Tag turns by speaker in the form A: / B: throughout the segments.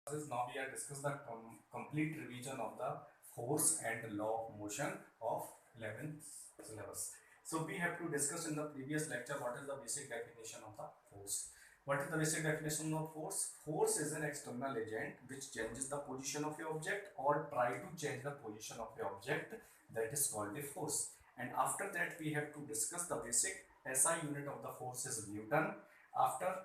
A: Now we are discuss the complete revision of the force and law of motion of 11th syllabus. So we have to discuss in the previous lecture what is the basic definition of the force. What is the basic definition of force? Force is an external agent which changes the position of a object or try to change the position of a object, that is called a force. And after that we have to discuss the basic SI unit of the force is Newton. After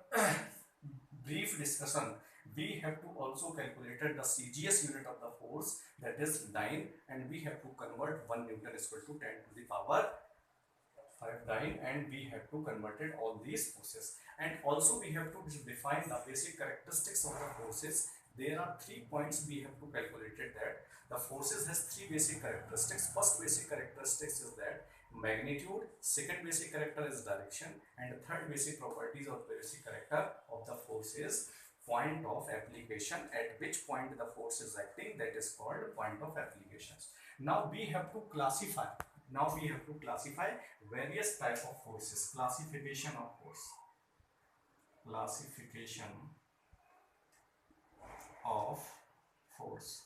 A: brief discussion, we have to also calculated the CGS unit of the force, that is dyne, and we have to convert 1 Newton is equal to 10 to the power 5 dyne, and we have to converted all these forces. And also we have to define the basic characteristics of the forces. There are 3 points we have to calculated that the forces has 3 basic characteristics. First basic characteristics is that magnitude, second basic character is direction, and the third basic properties of basic character of the force is point of application, at which point the force is acting, that is called point of applications. Now we have to classify various type of forces. Classification of force, classification of force,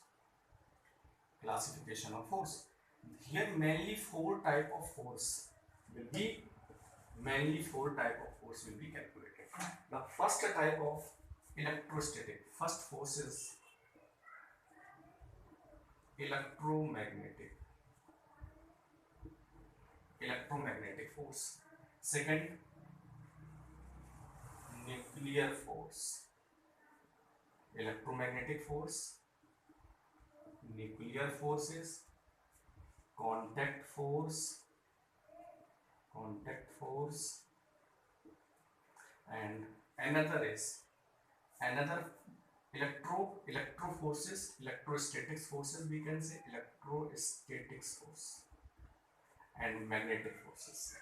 A: classification of force. Here mainly four type of force will be calculated. The first type of electrostatic, first force is electromagnetic force. Second, nuclear force, electromagnetic force, nuclear forces, contact force, and another electro forces, electrostatics forces, we can say electrostatics force, and magnetic forces.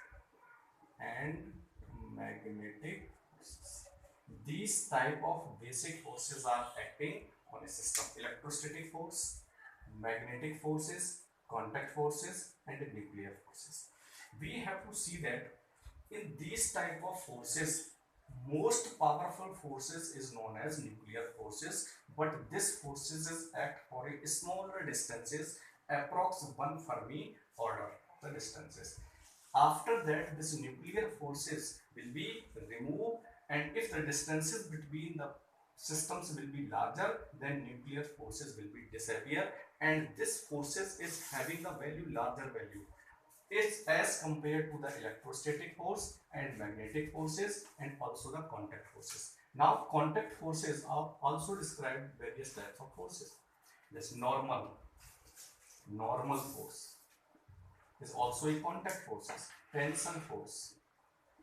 A: These type of basic forces are acting on a system: electrostatic force, magnetic forces, contact forces, and nuclear forces. We have to see that in these type of forces, most powerful forces is known as nuclear forces, but this forces is act for a smaller distances, approx 1 Fermi order the distances. After that, this nuclear forces will be removed, and if the distances between the systems will be larger, then nuclear forces will be disappear, and this forces is having the larger value is as compared to the electrostatic force and magnetic forces and also the contact forces. Now contact forces are also described various types of forces. This normal force is also a contact forces. Tension force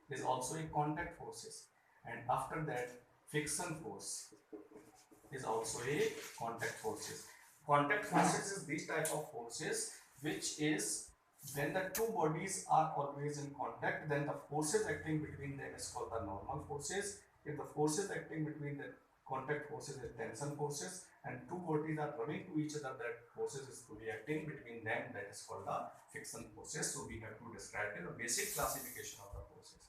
A: is also a contact forces, and after that friction force is also a contact forces. Contact forces is these type of forces which is when the two bodies are always in contact, then the forces acting between them is called the normal forces. If the forces acting between the contact forces is tension forces, and two bodies are rubbing to each other, that forces is to be acting between them, that is called the friction forces. So we have to describe the basic classification of the forces.